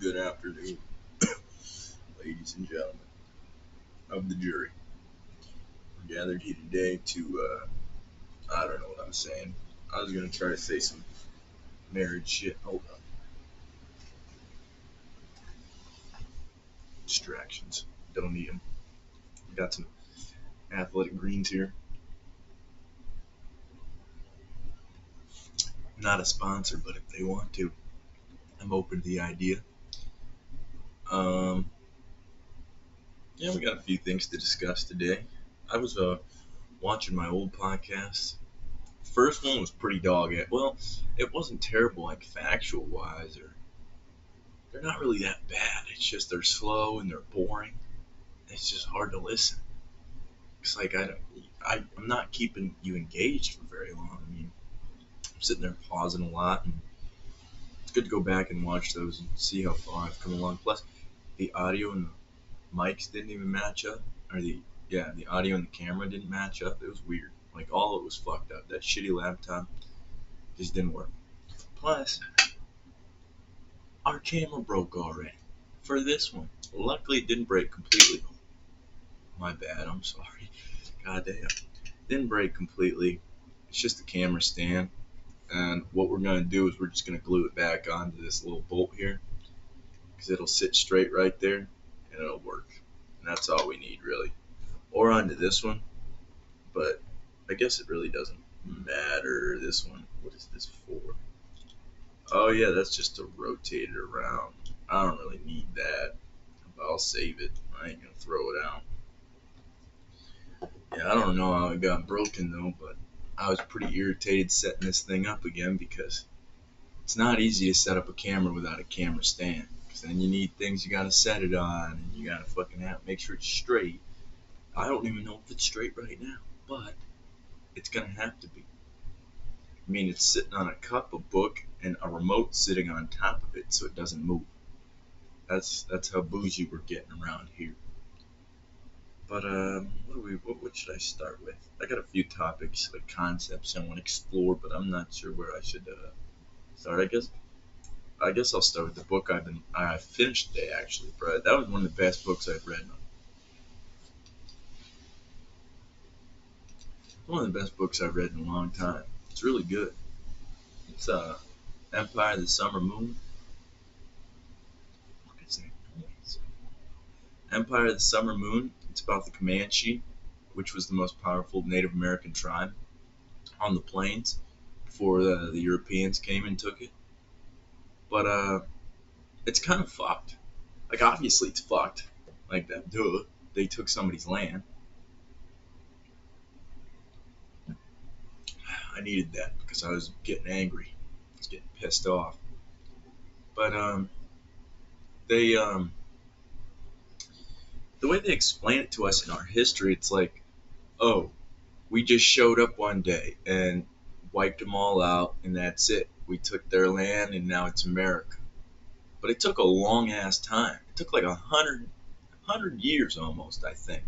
Good afternoon, ladies and gentlemen of the jury. We're gathered here today to, I don't know what I'm saying. I was going to try to say some marriage shit. Hold on. Distractions. Don't need them. Got some athletic greens here. Not a sponsor, but if they want to, I'm open to the idea. Um, yeah, we got a few things to discuss today. I was watching my old podcast. First one was pretty dog. Well, it wasn't terrible, like factual wise, or they're not really that bad. It's just they're slow and they're boring. It's just hard to listen. It's like I'm not keeping you engaged for very long. I mean, I'm sitting there pausing a lot, and it's good to go back and watch those and see how far I've come along. Plus, the audio and the mics didn't even match up, or the audio and the camera didn't match up. It was weird. Like all of it was fucked up. That shitty laptop just didn't work. Plus, our camera broke already for this one. Luckily, it didn't break completely. My bad. I'm sorry. God damn. Didn't break completely. It's just the camera stand. And what we're going to do is we're just going to glue it back onto this little bolt here. Because it'll sit straight right there. And it'll work. And that's all we need, really. Or onto this one. But I guess it really doesn't matter. This one. What is this for? Oh, yeah. That's just to rotate it around. I don't really need that. I'll save it. I ain't going to throw it out. Yeah, I don't know how it got broken though, but I was pretty irritated setting this thing up again because it's not easy to set up a camera without a camera stand. Because then you need things you gotta set it on, and you gotta fucking make sure it's straight. I don't even know if it's straight right now, but it's gonna have to be. I mean, it's sitting on a cup, a book, and a remote sitting on top of it so it doesn't move. That's how bougie we're getting around here. But what should I start with? I got a few topics, like concepts I want to explore, but I'm not sure where I should start. I guess I'll start with the book I finished today actually. But that was one of the best books I've read. One of the best books I've read in a long time. It's really good. It's Empire of the Summer Moon. What is that noise? Empire of the Summer Moon. It's about the Comanche, which was the most powerful Native American tribe on the plains before the Europeans came and took it. But it's kind of fucked. Like obviously it's fucked. Like that, duh. They took somebody's land. I needed that because I was getting angry. I was getting pissed off. But they the way they explain it to us in our history, it's like, oh, we just showed up one day and wiped them all out, and that's it. We took their land, and now it's America. But it took a long ass time. It took like 100 years almost, I think,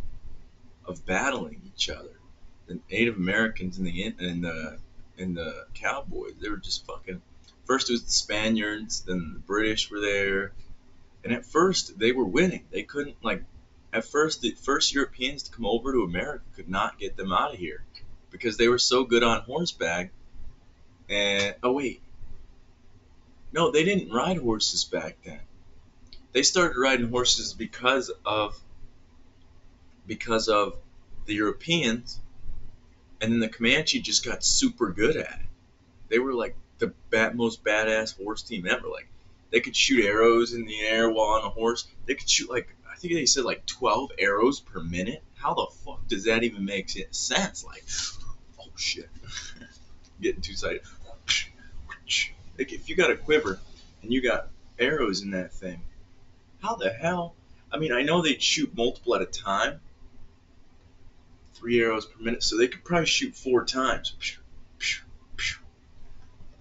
of battling each other. The Native Americans and the cowboys, they were just fucking. First it was the Spaniards, then the British were there, and at first they were winning. They couldn't like. At first, the first Europeans to come over to America could not get them out of here because they were so good on horseback. And oh wait, no, they didn't ride horses back then. They started riding horses because of the Europeans, and then the Comanche just got super good at it. They were like the most badass horse team ever. Like they could shoot arrows in the air while on a horse. They could shoot like I think they said like 12 arrows per minute. How the fuck does that even make sense? Like, oh shit, getting too excited. Like if you got a quiver and you got arrows in that thing, how the hell? I mean, I know they'd shoot multiple at a time, 3 arrows per minute, so they could probably shoot 4 times.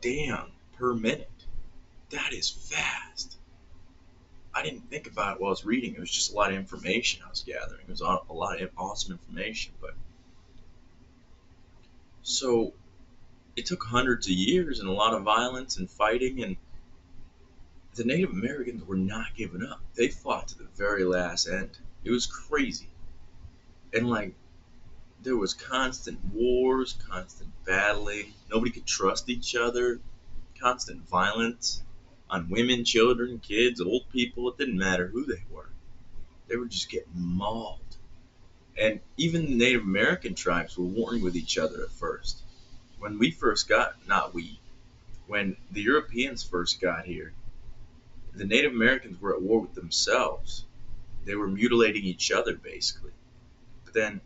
Damn, per minute. That is fast. I didn't think about it while I was reading. It was just a lot of information I was gathering. It was a lot of awesome information. But so it took hundreds of years and a lot of violence and fighting, and the Native Americans were not giving up. They fought to the very last end. It was crazy. And like there was constant wars, constant battling. Nobody could trust each other. Constant violence on women, children, kids, old people. It didn't matter who they were. They were just getting mauled. And even the Native American tribes were warring with each other at first. When we first got, not we, when the Europeans first got here, the Native Americans were at war with themselves. They were mutilating each other basically. But then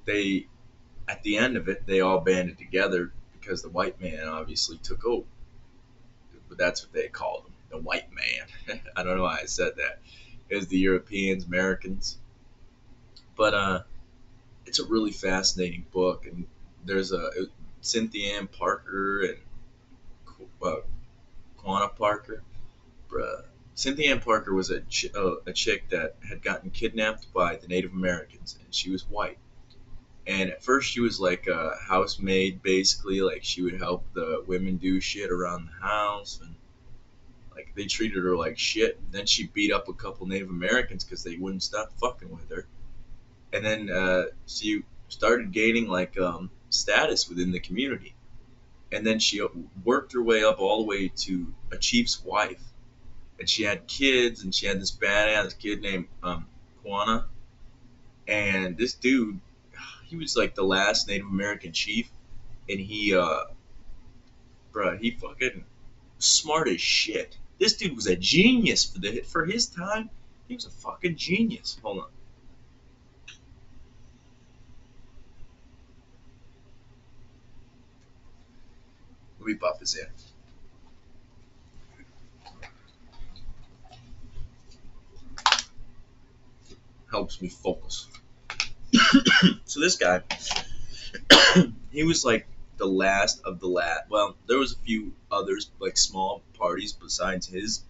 they, at the end of it, they all banded together because the white man obviously took over. But that's what they called him, the white man. I don't know why I said that. It was the Europeans, Americans. But it's a really fascinating book, and there's a Cynthia Ann Parker and uh, Quanah Parker. Cynthia Ann Parker was a chick that had gotten kidnapped by the Native Americans, and she was white. And at first, she was like a housemaid, basically. Like she would help the women do shit around the house, and like they treated her like shit. Then she beat up a couple Native Americans because they wouldn't stop fucking with her. And then she started gaining like status within the community. And then she worked her way up all the way to a chief's wife, and she had kids, and she had this badass kid named Quanah. And this dude, he was like the last Native American chief, and he fucking smart as shit. This dude was a genius for his time. He was a fucking genius. Hold on. Let me buff his in. Helps me focus. So this guy, he was like the last of the last. Well, there was a few others, like small parties besides his,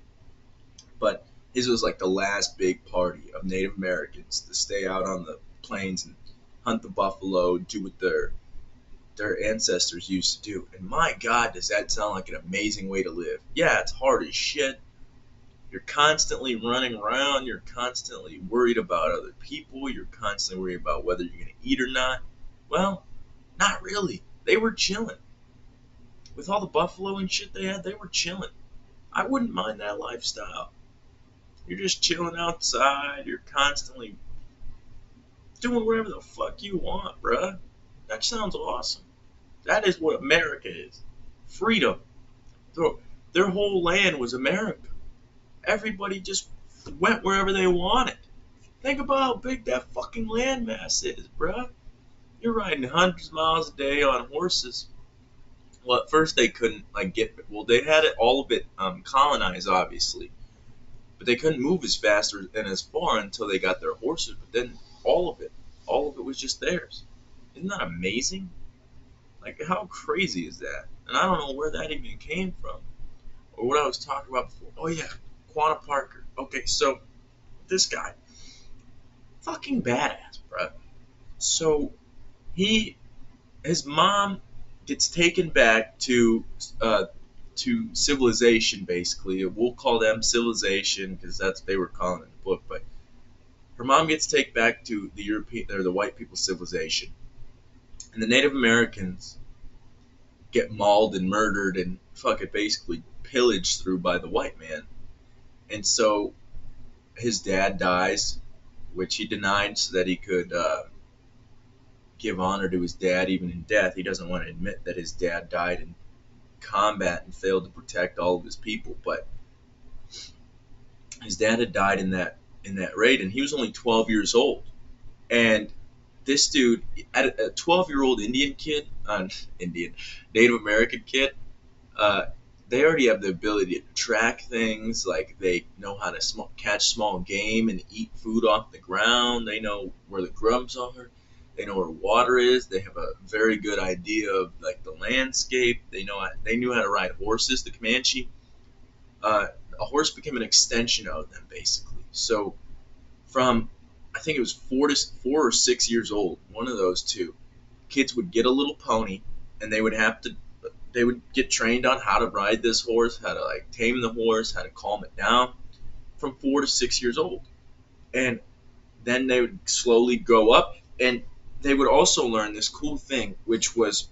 but his was like the last big party of Native Americans to stay out on the plains and hunt the buffalo, do what their ancestors used to do. And my God, does that sound like an amazing way to live? Yeah, it's hard as shit. You're constantly running around. You're constantly worried about other people. You're constantly worried about whether you're going to eat or not. Well, not really. They were chilling. With all the buffalo and shit they had, they were chilling. I wouldn't mind that lifestyle. You're just chilling outside. You're constantly doing whatever the fuck you want, bruh. That sounds awesome. That is what America is. Freedom. Their whole land was America. Everybody just went wherever they wanted. Think about how big that fucking landmass is, bruh. You're riding hundreds of miles a day on horses. Well, at first they couldn't like get. Well, they had it all of it colonized, obviously, but they couldn't move as fast and as far until they got their horses. But then all of it was just theirs. Isn't that amazing? Like, how crazy is that? And I don't know where that even came from, or what I was talking about before. Oh yeah, Quanah Parker. Okay, so this guy, fucking badass, bro. So he, his mom gets taken back to civilization, basically. We'll call them civilization because that's what they were calling it in the book. But her mom gets taken back to the European or the white people's civilization, and the Native Americans get mauled and murdered and fucking basically pillaged through by the white man. And so his dad dies, which he denied so that he could give honor to his dad even in death. He doesn't want to admit that his dad died in combat and failed to protect all of his people, but his dad had died in that raid, and he was only 12 years old. And this dude, a 12-year-old Indian kid, Native American kid, they already have the ability to track things. Like they know how to catch small game and eat food off the ground. They know where the grubs are. They know where water is. They have a very good idea of like the landscape. They knew how to ride horses. The Comanche, a horse became an extension of them basically. So from I think it was 4 or 6 years old, one of those two, kids would get a little pony, and they would have to they would get trained on how to ride this horse, how to like tame the horse, how to calm it down from 4 to 6 years old. And then they would slowly grow up, and they would also learn this cool thing, which was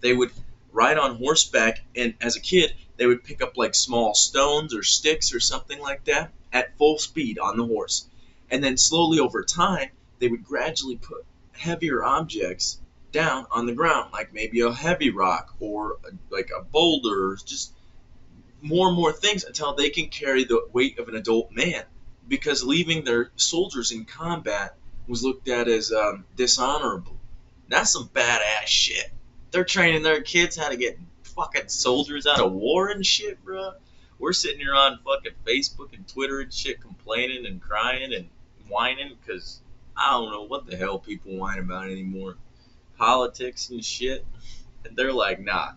they would ride on horseback, and as a kid they would pick up like small stones or sticks or something like that at full speed on the horse, and then slowly over time they would gradually put heavier objects down on the ground, like maybe a heavy rock or like a boulder, or just more and more things until they can carry the weight of an adult man, because leaving their soldiers in combat was looked at as dishonorable. That's some badass shit. They're training their kids how to get fucking soldiers out of war and shit, bro. We're sitting here on fucking Facebook and Twitter and shit, complaining and crying and whining because I don't know what the hell people whine about anymore. Politics and shit. And they're like, nah,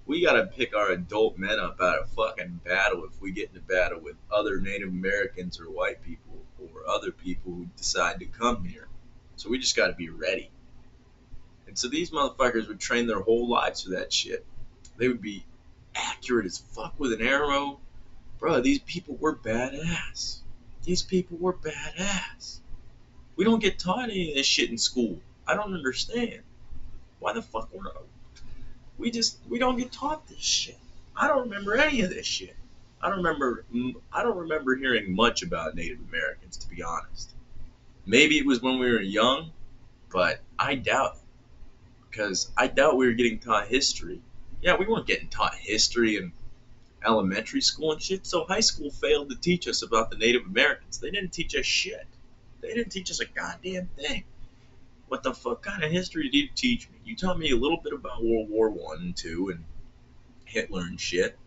we gotta pick our adult men up out of fucking battle if we get into battle with other Native Americans or white people or other people who decide to come here. So we just gotta be ready. And so these motherfuckers would train their whole lives for that shit. They would be accurate as fuck with an arrow. Bro, these people were badass. These people were badass. We don't get taught any of this shit in school. I don't understand. Why the fuck we don't get taught this shit. I don't remember any of this shit. I don't remember hearing much about Native Americans, to be honest. Maybe it was when we were young, but I doubt it. Because I doubt we were getting taught history. Yeah, we weren't getting taught history in elementary school and shit, so high school failed to teach us about the Native Americans. They didn't teach us shit. They didn't teach us a goddamn thing. What the fuck kind of history did you teach me? You taught me a little bit about World War One and Two and Hitler and shit.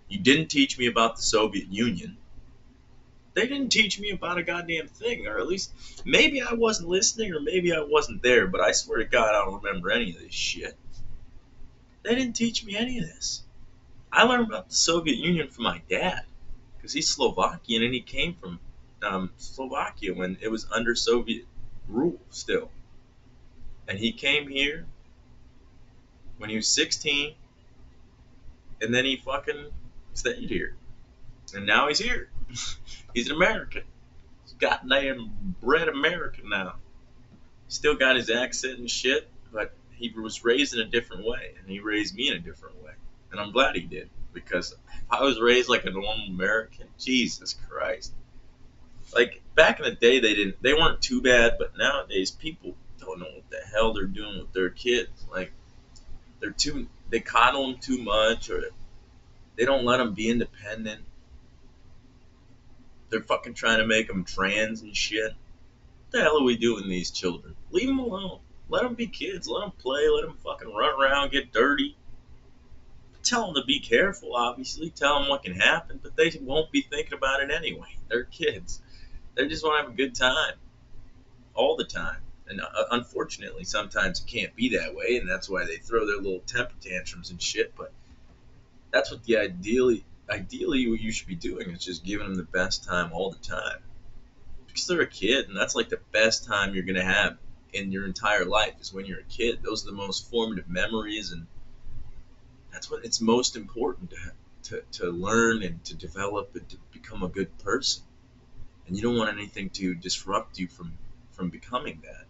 You didn't teach me about the Soviet Union. They didn't teach me about a goddamn thing, or at least maybe I wasn't listening or maybe I wasn't there, but I swear to God I don't remember any of this shit. They didn't teach me any of this. I learned about the Soviet Union from my dad, because he's Slovakian and he came from Slovakia when it was under Soviet rule still. And he came here when he was 16, and then he fucking stayed here. And now he's here. He's an American. He's goddamn bred American now. Still got his accent and shit, but he was raised in a different way, and he raised me in a different way. And I'm glad he did, because if I was raised like a normal American, Jesus Christ. Like back in the day they weren't too bad, but nowadays people don't know what the hell they're doing with their kids. Like they coddle them too much, or they don't let them be independent. They're fucking trying to make them trans and shit. What the hell are we doing to these children? Leave them alone. Let them be kids. Let them play. Let them fucking run around, get dirty. Tell them to be careful, obviously. Tell them what can happen, but they won't be thinking about it anyway. They're kids. They just want to have a good time. All the time. And unfortunately, sometimes it can't be that way, and that's why they throw their little temper tantrums and shit, but that's what ideally what you should be doing is just giving them the best time all the time. Because they're a kid, and that's like the best time you're going to have in your entire life is when you're a kid. Those are the most formative memories, and that's when it's most important to learn and to develop and to become a good person. And you don't want anything to disrupt you from becoming that.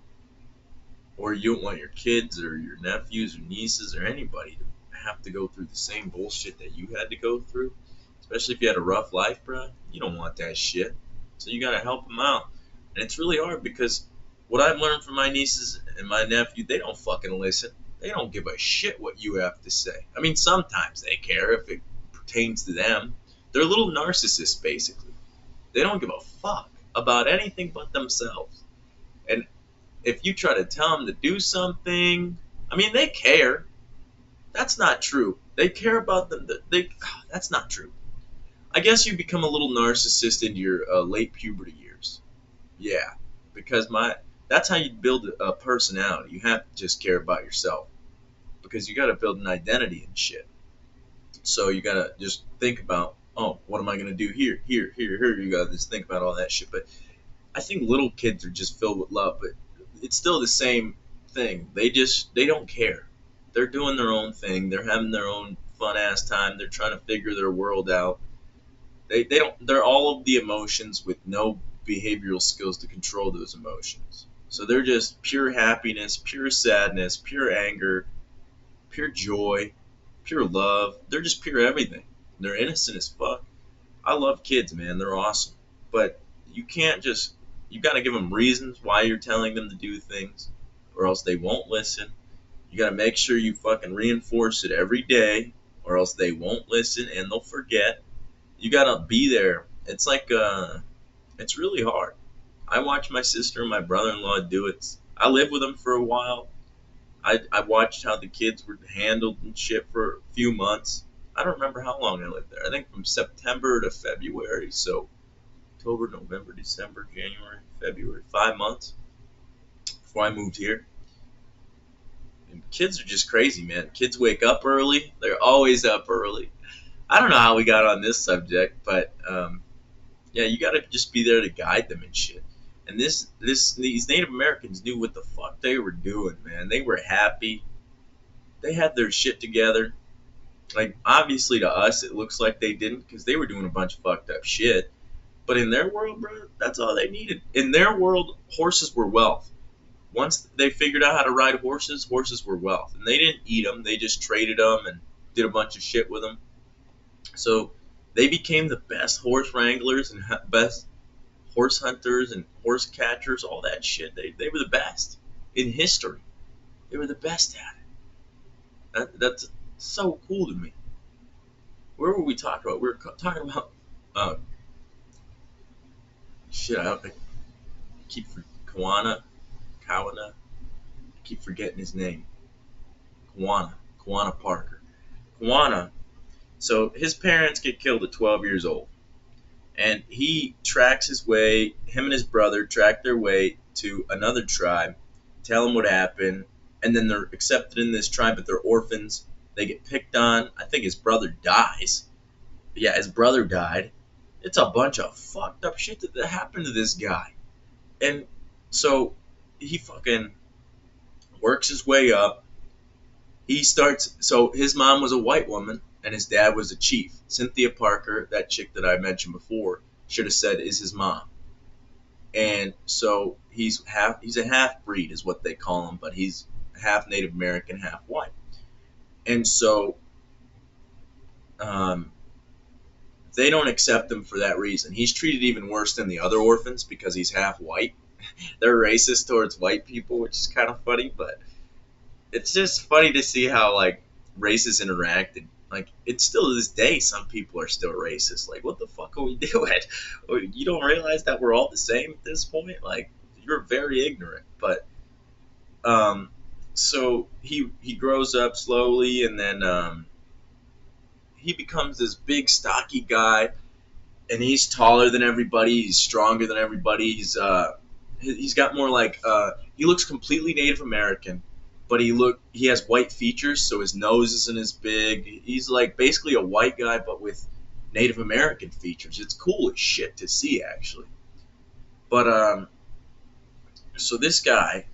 Or you don't want your kids or your nephews or nieces or anybody to have to go through the same bullshit that you had to go through. Especially if you had a rough life, bro. You don't want that shit. So you gotta help them out. And it's really hard because what I've learned from my nieces and my nephew, they don't fucking listen. They don't give a shit what you have to say. I mean, sometimes they care if it pertains to them. They're little narcissists, basically. They don't give a fuck about anything but themselves. And if you try to tell them to do something, I mean, they care. That's not true. They care about them. That's not true. I guess you become a little narcissist in your late puberty years. Yeah, because that's how you build a personality. You have to just care about yourself, because you got to build an identity and shit. So you got to just think about, oh, what am I going to do here? You got to just think about all that shit. But I think little kids are just filled with love, but it's still the same thing. They don't care. They're doing their own thing. They're having their own fun ass time. They're trying to figure their world out. They don't. They're all of the emotions with no behavioral skills to control those emotions. So they're just pure happiness, pure sadness, pure anger, pure joy, pure love. They're just pure everything. They're innocent as fuck. I love kids, man. They're awesome. But you can't just. You got to give them reasons why you're telling them to do things, or else they won't listen. You got to make sure you fucking reinforce it every day, or else they won't listen and they'll forget. You got to be there. It's like, it's really hard. I watched my sister and my brother-in-law do it. I lived with them for a while. I watched how the kids were handled and shit for a few months. I don't remember how long I lived there. I think from September to February. So October, November, December, January, February. 5 months before I moved here. And kids are just crazy, man. Kids wake up early. They're always up early. I don't know how we got on this subject, but yeah, you gotta just be there to guide them and shit. And these Native Americans knew what the fuck they were doing, man. They were happy. They had their shit together. Like, obviously to us, it looks like they didn't because they were doing a bunch of fucked up shit. But in their world, bro, that's all they needed. In their world, horses were wealth. Once they figured out how to ride horses, horses were wealth. And they didn't eat them. They just traded them and did a bunch of shit with them. So they became the best horse wranglers and best horse hunters and horse catchers, all that shit. They were the best in history. They were the best at it. That's so cool to me. Where were we talking about? We were talking about uh, shit. I keep Kawana. I keep forgetting his name. Kawana Parker. Kawana. So his parents get killed at 12 years old. And he tracks his way, him and his brother track their way to another tribe, tell them what happened, and then they're accepted in this tribe, but they're orphans. They get picked on. I think his brother dies. Yeah, his brother died. It's a bunch of fucked up shit that happened to this guy. And so he fucking works his way up. So his mom was a white woman and his dad was a chief. Cynthia Parker, that chick that I mentioned before, should have said is his mom. And so he's a half breed is what they call him, but he's half Native American, half white. And so they don't accept him for that reason. He's treated even worse than the other orphans because he's half white. They're racist towards white people, which is kind of funny, but it's just funny to see how like races interact. And like it's still to this day, some people are still racist. Like, what the fuck are we doing? You don't realize that we're all the same at this point? Like, you're very ignorant. But so he grows up slowly, and then he becomes this big, stocky guy, and he's taller than everybody. He's stronger than everybody. He's got more like he looks completely Native American, but he has white features, so his nose isn't as big. He's like basically a white guy, but with Native American features. It's cool as shit to see, actually. But so this guy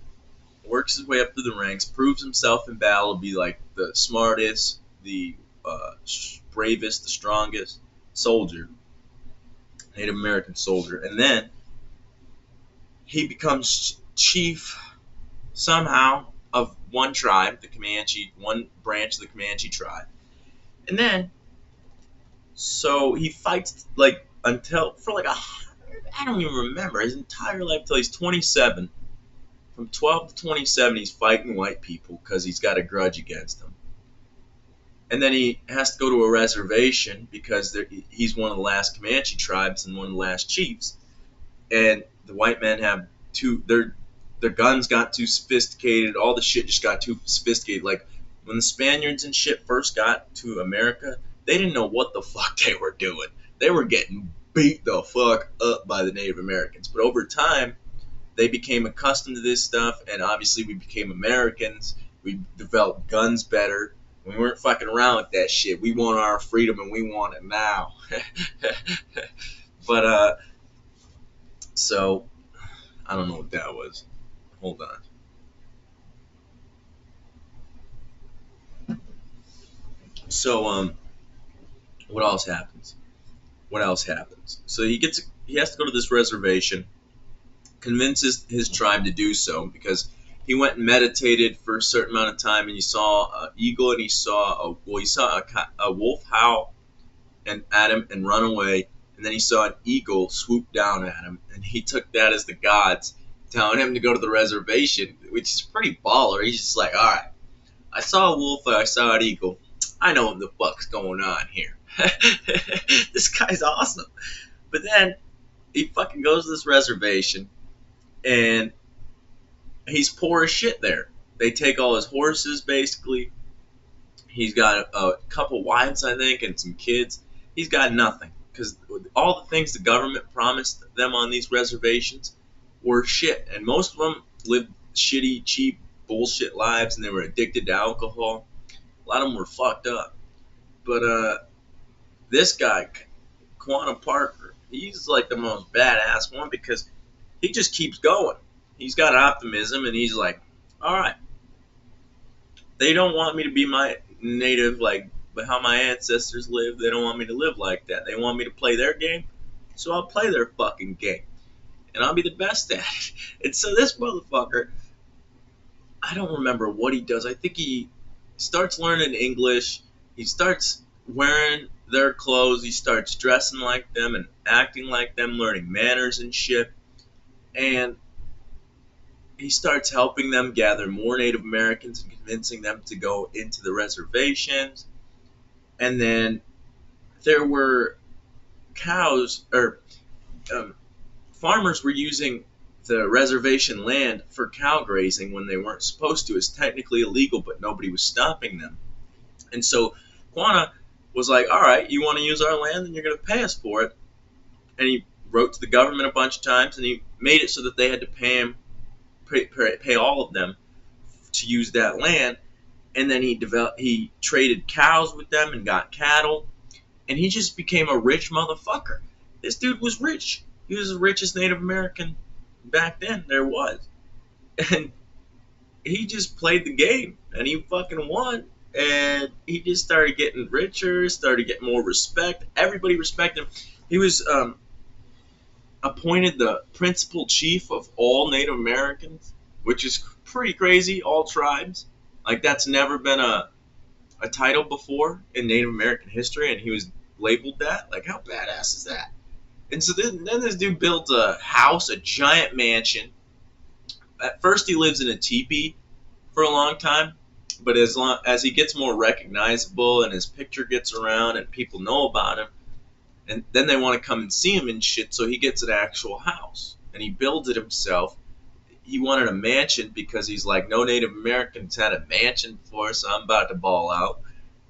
works his way up through the ranks, proves himself in battle to be like the smartest, the bravest, the strongest soldier, Native American soldier, and then he becomes chief somehow of one tribe, the Comanche, one branch of the Comanche tribe. And then, so he fights like until, for like I don't even remember, his entire life till he's 27. From 12 to 27, he's fighting white people because he's got a grudge against them. And then he has to go to a reservation because he's one of the last Comanche tribes and one of the last chiefs. And the white men have their guns got too sophisticated. All the shit just got too sophisticated. Like, when the Spaniards and shit first got to America, they didn't know what the fuck they were doing. They were getting beat the fuck up by the Native Americans. But over time, they became accustomed to this stuff, and obviously we became Americans. We developed guns better. We weren't fucking around with that shit. We want our freedom, and we want it now. But, so, I don't know what that was. Hold on. So what else happens? What else happens? So he has to go to this reservation, convinces his tribe to do so because he went and meditated for a certain amount of time, and he saw an eagle, and he saw a wolf howl and at him and run away, and then he saw an eagle swoop down at him, and he took that as the gods telling him to go to the reservation, which is pretty baller. He's just like, all right, I saw a wolf, I saw an eagle. I know what the fuck's going on here. This guy's awesome. But then he fucking goes to this reservation, and he's poor as shit there. They take all his horses, basically. He's got a couple wives, I think, and some kids. He's got nothing. Because all the things the government promised them on these reservations were shit. And most of them lived shitty, cheap, bullshit lives, and they were addicted to alcohol. A lot of them were fucked up. But this guy, Quanah Parker, he's like the most badass one because he just keeps going. He's got optimism, and he's like, all right, they don't want me to be my native, like, but how my ancestors lived. They don't want me to live like that. They want me to play their game, so I'll play their fucking game, and I'll be the best at it. And so this motherfucker, I don't remember what he does. I think he starts learning English. He starts wearing their clothes. He starts dressing like them and acting like them, learning manners and shit. And he starts helping them gather more Native Americans and convincing them to go into the reservations. And then there were cows, or farmers were using the reservation land for cow grazing when they weren't supposed to. It's technically illegal, but nobody was stopping them. And so Quanah was like, all right, you want to use our land, then you're going to pay us for it. And he wrote to the government a bunch of times, and he made it so that they had to pay all of them to use that land. And then he traded cows with them and got cattle, and he just became a rich motherfucker. This dude was rich. He was the richest Native American back then there was. And he just played the game, and he fucking won. And he just started getting richer, started getting more respect. Everybody respected him. He was appointed the principal chief of all Native Americans, which is pretty crazy, all tribes. Like, that's never been a title before in Native American history, and he was labeled that. Like, how badass is that? And so then this dude built a house, a giant mansion. At first he lives in a teepee for a long time, but as he gets more recognizable and his picture gets around and people know about him, and then they want to come and see him and shit, so he gets an actual house. And he builds it himself. He wanted a mansion because he's like, no Native Americans had a mansion before, so I'm about to ball out.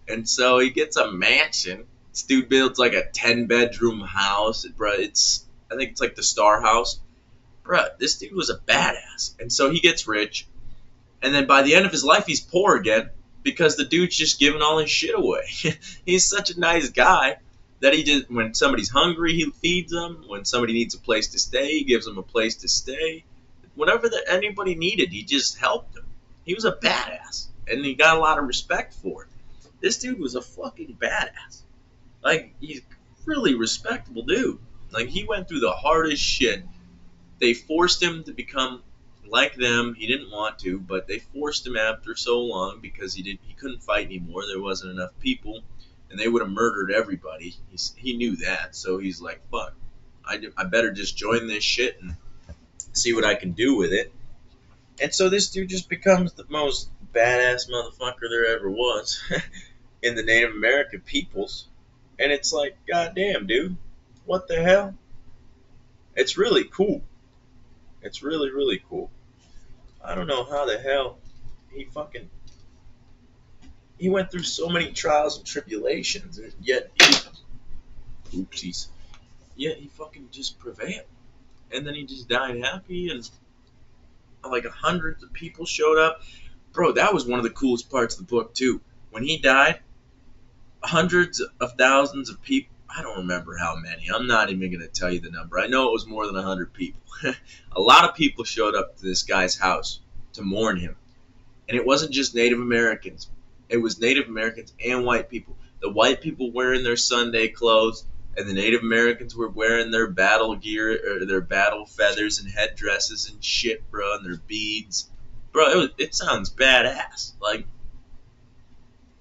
And so he gets a mansion. This dude builds like a 10-bedroom house. Bro, I think it's like the Star House. Bro, this dude was a badass. And so he gets rich. And then by the end of his life, he's poor again because the dude's just giving all his shit away. He's such a nice guy that when somebody's hungry, he feeds them. When somebody needs a place to stay, he gives them a place to stay. Whatever that anybody needed, he just helped them. He was a badass, and he got a lot of respect for it. This dude was a fucking badass. Like, he's a really respectable dude. Like, he went through the hardest shit. They forced him to become like them. He didn't want to, but they forced him after so long because he couldn't fight anymore. There wasn't enough people, and they would have murdered everybody. He knew that, so he's like, fuck, I better just join this shit and see what I can do with it. And so this dude just becomes the most badass motherfucker there ever was in the Native American peoples. And it's like, goddamn, dude, what the hell? It's really cool. It's really, really cool. I don't know how the hell he went through so many trials and tribulations, and yet he fucking just prevailed. And then he just died happy, and like hundreds of people showed up. Bro, that was one of the coolest parts of the book, too. When he died, hundreds of thousands of people, I don't remember how many. I'm not even going to tell you the number. I know it was more than 100 people. A lot of people showed up to this guy's house to mourn him. And it wasn't just Native Americans. It was Native Americans and white people. The white people wearing their Sunday clothes, and the Native Americans were wearing their battle gear or their battle feathers and headdresses and shit, bro, and their beads. Bro, it sounds badass. Like,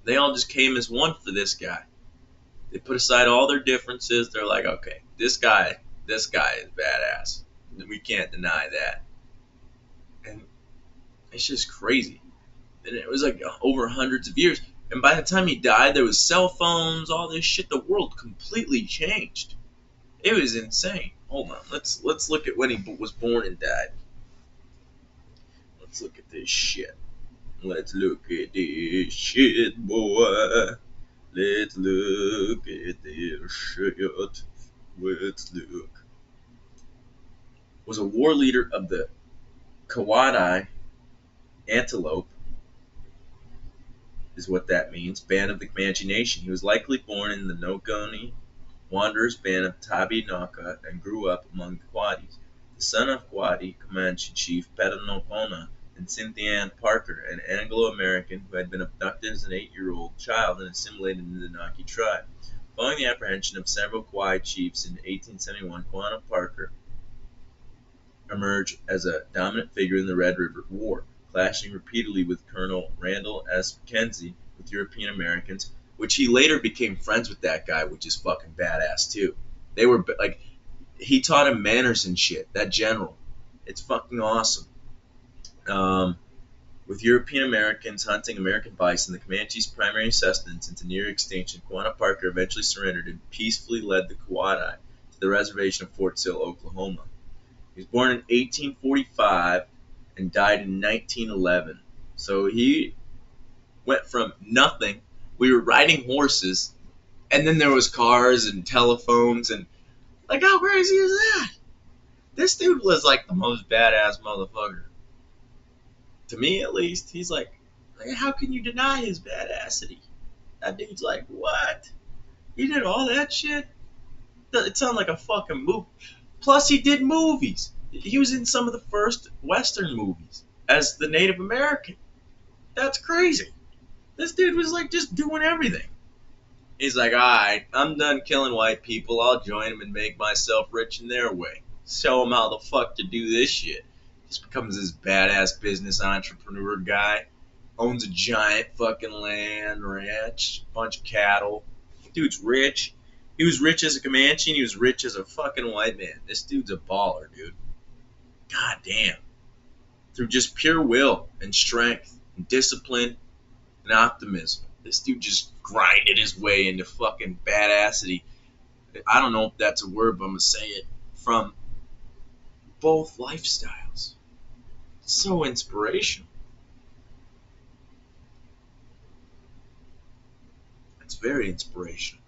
they all just came as one for this guy. They put aside all their differences. They're like, okay, this guy is badass. We can't deny that. And it's just crazy. And it was like over hundreds of years. And by the time he died, there was cell phones, all this shit. The world completely changed. It was insane. Hold on, let's look at when he was born and died. Let's look at this shit. Let's look at this shit, boy. Let's look at this shit. Let's look. Was a war leader of the Kawadai Antelope, is what that means, band of the Comanche Nation. He was likely born in the Nogoni Wanderers band of Tabi Naka and grew up among the Quadis. The son of Quadi Comanche chief Petronocona and Cynthia Ann Parker, an Anglo-American who had been abducted as an 8-year-old child and assimilated into the Naki tribe. Following the apprehension of several Quai chiefs in 1871, Quanah Parker emerged as a dominant figure in the Red River War, clashing repeatedly with Colonel Randall S. Mackenzie with European Americans, which he later became friends with that guy, which is fucking badass too. They were like, he taught him manners and shit, that general. It's fucking awesome. With European Americans hunting American bison, the Comanche's primary sustenance into near extinction, Quanah Parker eventually surrendered and peacefully led the Kawadai to the reservation of Fort Sill, Oklahoma. He was born in 1845 and died in 1911. So he went from nothing. We were riding horses, and then there was cars and telephones, and like, how crazy is that? This dude was like the most badass motherfucker. To me, at least, he's like, how can you deny his badassity? That dude's like, what? He did all that shit? It sounds like a fucking movie. Plus, he did movies. He was in some of the first Western movies as the Native American. That's crazy. This dude was like just doing everything. He's like, alright, I'm done killing white people. I'll join them and make myself rich in their way. Show them how the fuck to do this shit. Just becomes this badass business entrepreneur guy. Owns a giant fucking land ranch, bunch of cattle. Dude's rich. He was rich as a Comanche and he was rich as a fucking white man. This dude's a baller, dude. God damn. Through just pure will and strength and discipline and optimism. This dude just grinded his way into fucking badassity. I don't know if that's a word, but I'm going to say it. From both lifestyles. So inspirational. It's very inspirational.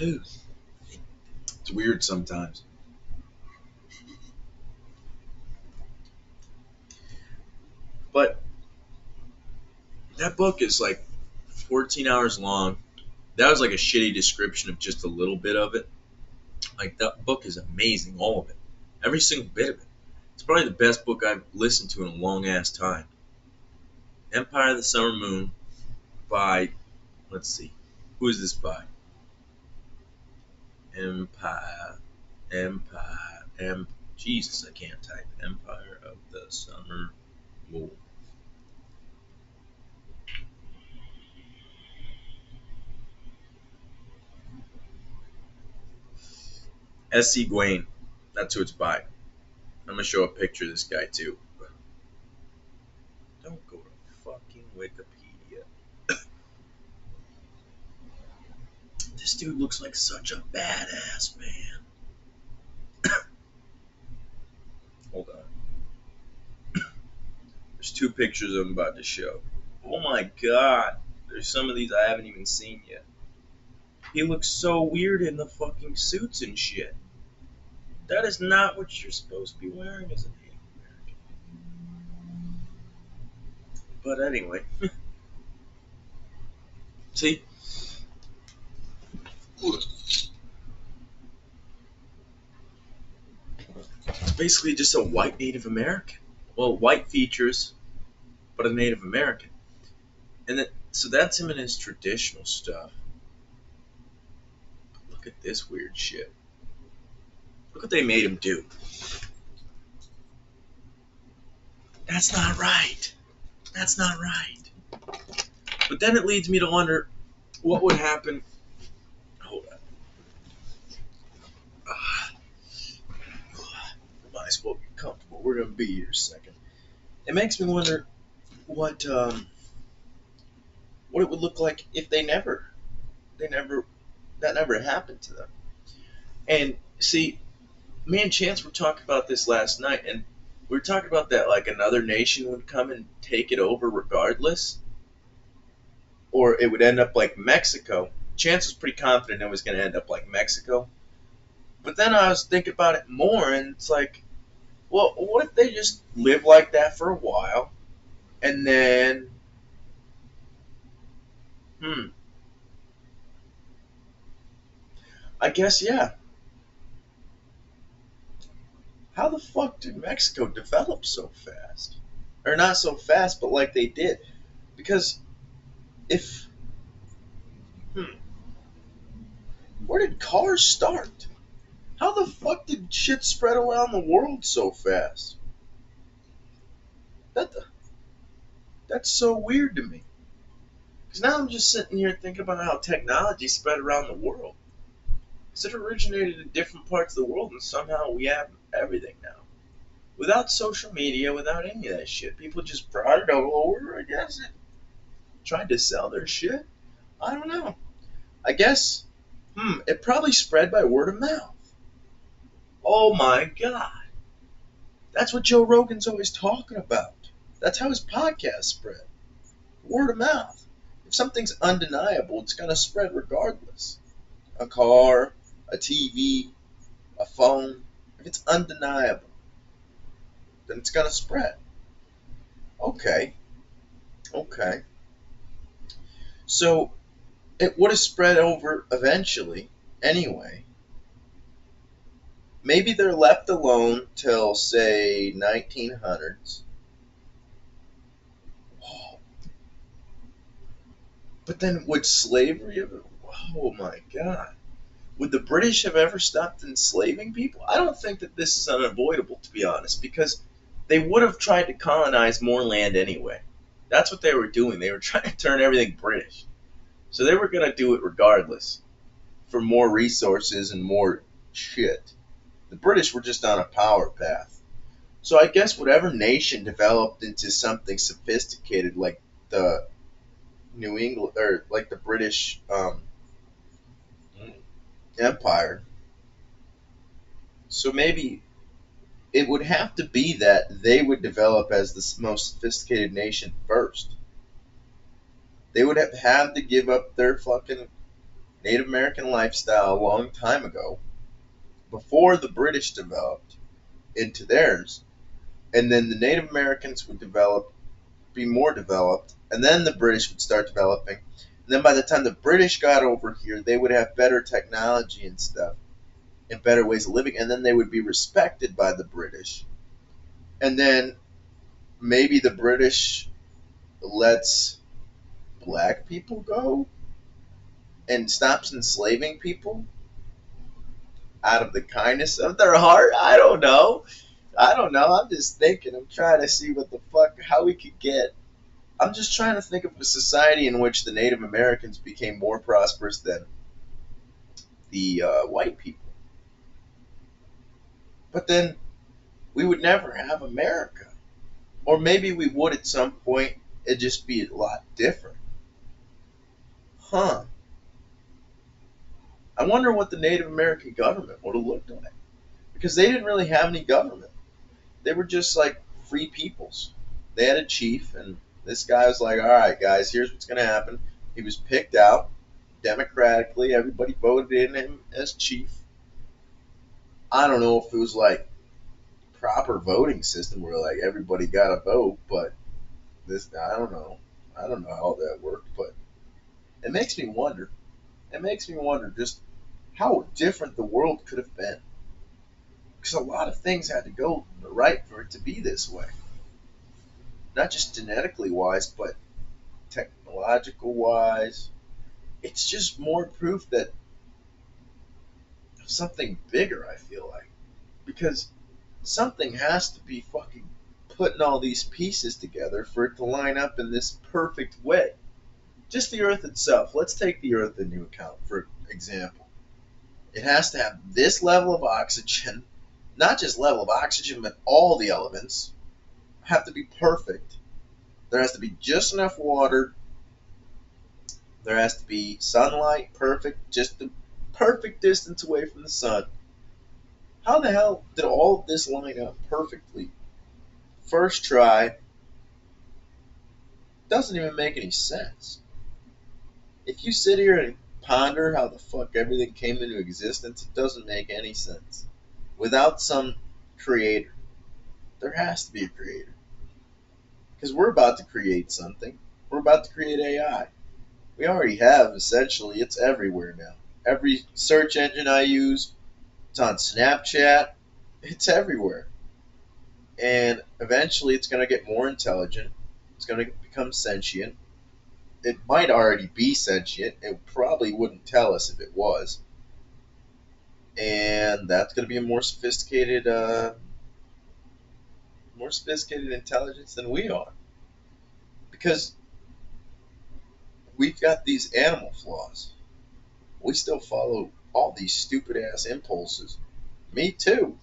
It's weird sometimes. But that book is like 14 hours long. That was like a shitty description of just a little bit of it. Like, that book is amazing, all of it. Every single bit of it. It's probably the best book I've listened to in a long ass time. Empire of the Summer Moon by, let's see, who is this by? Jesus, I can't type. Empire of the Summer Moon. S.C. Gawain. That's who it's by. I'm going to show a picture of this guy too. Don't go to fucking Wikipedia. This dude looks like such a badass, man. Hold on. There's two pictures I'm about to show. Oh my god. There's some of these I haven't even seen yet. He looks so weird in the fucking suits and shit. That is not what you're supposed to be wearing as a Native American. But anyway. See? basically just a white Native American. Well, white features, but a Native American. And then, so that's him in his traditional stuff. Look at this weird shit. Look what they made him do. That's not right. That's not right. But then it leads me to wonder what would happen. Hold on. Might as well get comfortable. We're gonna be here a second. It makes me wonder what it would look like if that never happened to them. And see, me and Chance were talking about this last night, and we were talking about that like another nation would come and take it over regardless, or it would end up like Mexico. Chance was pretty confident it was going to end up like Mexico. But then I was thinking about it more, and it's like, well, what if they just live like that for a while, and then, I guess, yeah. How the fuck did Mexico develop so fast? Or not so fast, but like they did. Because if, where did cars start? How the fuck did shit spread around the world so fast? That that's so weird to me. Because now I'm just sitting here thinking about how technology spread around the world. Because it originated in different parts of the world, and somehow we have everything now. Without social media, without any of that shit, people just brought it over, I guess, and tried to sell their shit. I don't know. I guess, it probably spread by word of mouth. Oh my god. That's what Joe Rogan's always talking about. That's how his podcast spread. Word of mouth. If something's undeniable, it's going to spread regardless. A car, a TV, a phone. If it's undeniable, then it's going to spread. Okay. So, it would have spread over eventually, anyway. Maybe they're left alone till, say, 1900s. Whoa. But then would slavery ever... Oh my god. Would the British have ever stopped enslaving people? I don't think that this is unavoidable, to be honest, because they would have tried to colonize more land anyway. That's what they were doing. They were trying to turn everything British. So they were going to do it regardless, for more resources and more shit. The British were just on a power path. So I guess whatever nation developed into something sophisticated like the New England, or like the British Empire, so maybe it would have to be that they would develop as the most sophisticated nation first. They would have had to give up their fucking Native American lifestyle a long time ago, before the British developed into theirs, and then the Native Americans would be more developed, and then the British would start developing. And then by the time the British got over here, they would have better technology and stuff, and better ways of living, and then they would be respected by the British. And then maybe the British lets black people go and stops enslaving people out of the kindness of their heart. I don't know. I'm just thinking. I'm trying to see what the fuck, how we could get. I'm just trying to think of a society in which the Native Americans became more prosperous than the white people. But then we would never have America. Or maybe we would at some point. It'd just be a lot different. Huh. I wonder what the Native American government would have looked like. Because they didn't really have any government. They were just like free peoples. They had a chief, and this guy was like, all right, guys, here's what's going to happen. He was picked out democratically. Everybody voted in him as chief. I don't know if it was like proper voting system where like everybody got a vote, but I don't know. I don't know how that worked, but it makes me wonder. It makes me wonder just how different the world could have been. Because a lot of things had to go right for it to be this way. Not just genetically wise, but technological wise. It's just more proof that of something bigger, I feel like. Because something has to be fucking putting all these pieces together for it to line up in this perfect way. Just the Earth itself. Let's take the Earth into account, for example. It has to have this level of oxygen, not just level of oxygen, but all the elements have to be perfect. There has to be just enough water. There has to be sunlight, perfect, just the perfect distance away from the sun. How the hell did all of this line up perfectly? First try, doesn't even make any sense. If you sit here and ponder how the fuck everything came into existence, it doesn't make any sense. Without some creator, there has to be a creator. Because we're about to create something. We're about to create AI. We already have, essentially. It's everywhere now. Every search engine I use, it's on Snapchat, it's everywhere. And eventually it's going to get more intelligent. It's going to become sentient. It might already be sentient. It probably wouldn't tell us if it was. And that's going to be a more sophisticated intelligence than we are. Because we've got these animal flaws. We still follow all these stupid ass impulses. Me too.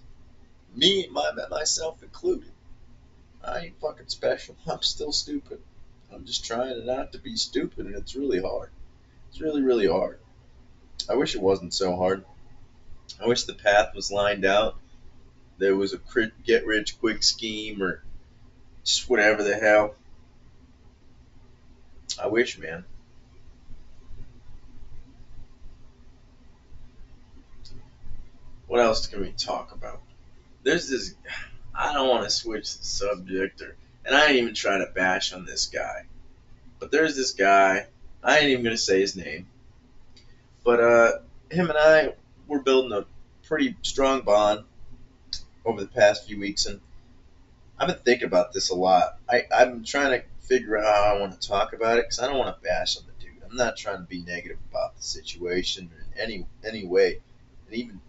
Myself included. I ain't fucking special. I'm still stupid. I'm just trying not to be stupid, and it's really hard. It's really, really hard. I wish it wasn't so hard. I wish the path was lined out. There was a get rich quick scheme or just whatever the hell. I wish, man. What else can we talk about? There's this. I don't want to switch the subject, and I ain't even trying to bash on this guy. But there's this guy. I ain't even gonna say his name. But him and I were building a pretty strong bond over the past few weeks, and I've been thinking about this a lot. I'm trying to figure out how I want to talk about it because I don't want to bash on the dude. I'm not trying to be negative about the situation in any way, and even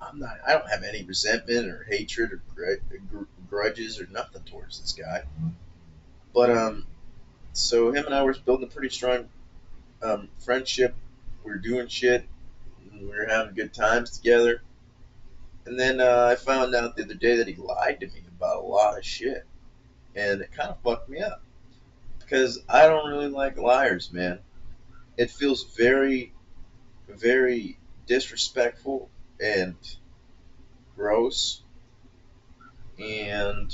I'm not. I don't have any resentment or hatred or grudges or nothing towards this guy. But so him and I were building a pretty strong friendship. We were doing shit. We were having good times together. And then I found out the other day that he lied to me about a lot of shit, and it kind of fucked me up because I don't really like liars, man. It feels very, very disrespectful and gross, and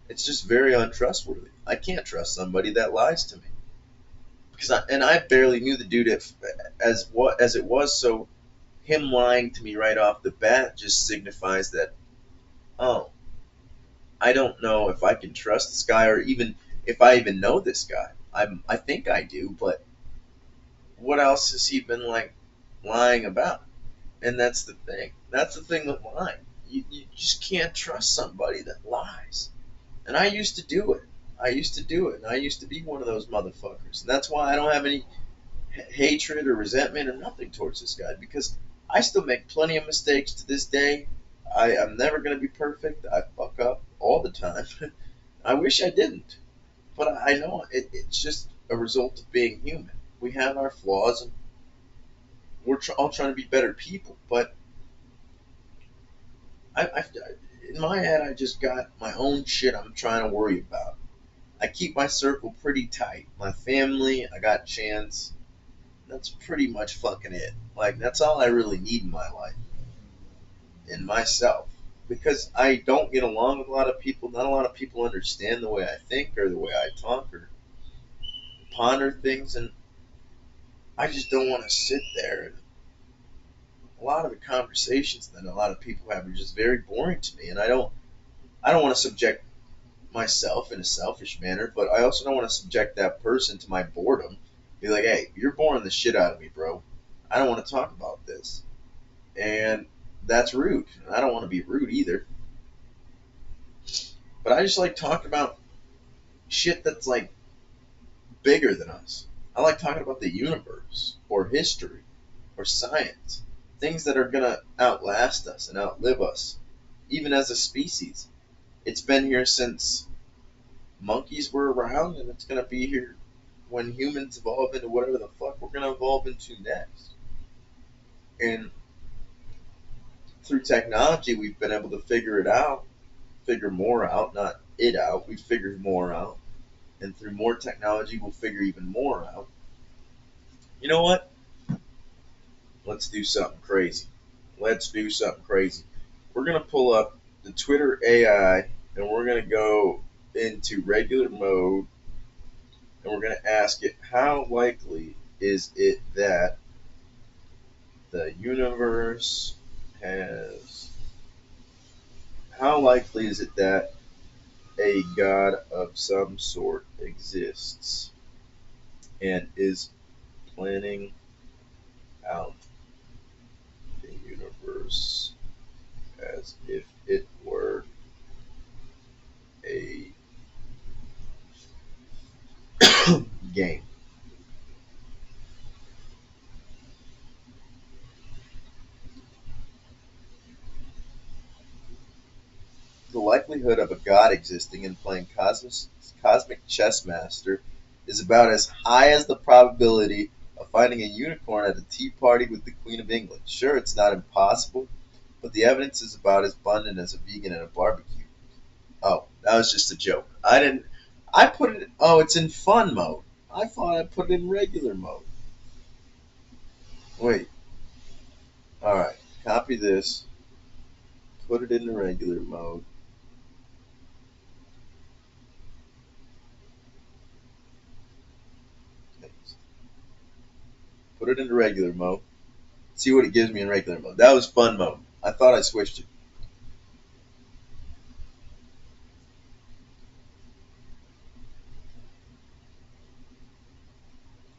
it's just very untrustworthy. I can't trust somebody that lies to me because I barely knew the dude as it was, so him lying to me right off the bat just signifies that, oh, I don't know if I can trust this guy or even if I even know this guy. I think I do, but what else has he been like lying about? And that's the thing. That's the thing with lying. You just can't trust somebody that lies. And I used to do it. I used to do it. And I used to be one of those motherfuckers. And that's why I don't have any hatred or resentment or nothing towards this guy because I still make plenty of mistakes to this day. I'm never going to be perfect. I fuck up all the time. I wish I didn't. But I know it's just a result of being human. We have our flaws and we're all trying to be better people. But I, in my head, I just got my own shit I'm trying to worry about. I keep my circle pretty tight. My family, I got Chance. That's pretty much fucking it. Like, that's all I really need in my life. In myself. Because I don't get along with a lot of people. Not a lot of people understand the way I think or the way I talk or ponder things. And I just don't want to sit there. A lot of the conversations that a lot of people have are just very boring to me. And I don't want to subject myself in a selfish manner, but I also don't want to subject that person to my boredom. Be like, hey, you're boring the shit out of me, bro. I don't want to talk about this. And that's rude. I don't want to be rude either. But I just like talking about shit that's like bigger than us. I like talking about the universe or history or science. Things that are gonna outlast us and outlive us, even as a species. It's been here since monkeys were around, and it's gonna be here when humans evolve into whatever the fuck we're gonna evolve into next. And through technology, we've been able to figure it out, figure more out, not it out. We've figured more out. And through more technology, we'll figure even more out. You know what? Let's do something crazy. Let's do something crazy. We're going to pull up the Twitter AI and we're going to go into regular mode and we're going to ask it how likely is it that the universe has. How likely is it that a god of some sort exists and is planning out the universe as if it were a game? The likelihood of a god existing and playing cosmic chess master is about as high as the probability of finding a unicorn at a tea party with the Queen of England. Sure, it's not impossible, but the evidence is about as abundant as a vegan at a barbecue. Oh, that was just a joke. I didn't. I put it. Oh, it's in fun mode. I thought I put it in regular mode. Wait. All right. Copy this. Put it in the regular mode. Put it into regular mode. See what it gives me in regular mode. That was fun mode. I thought I switched it.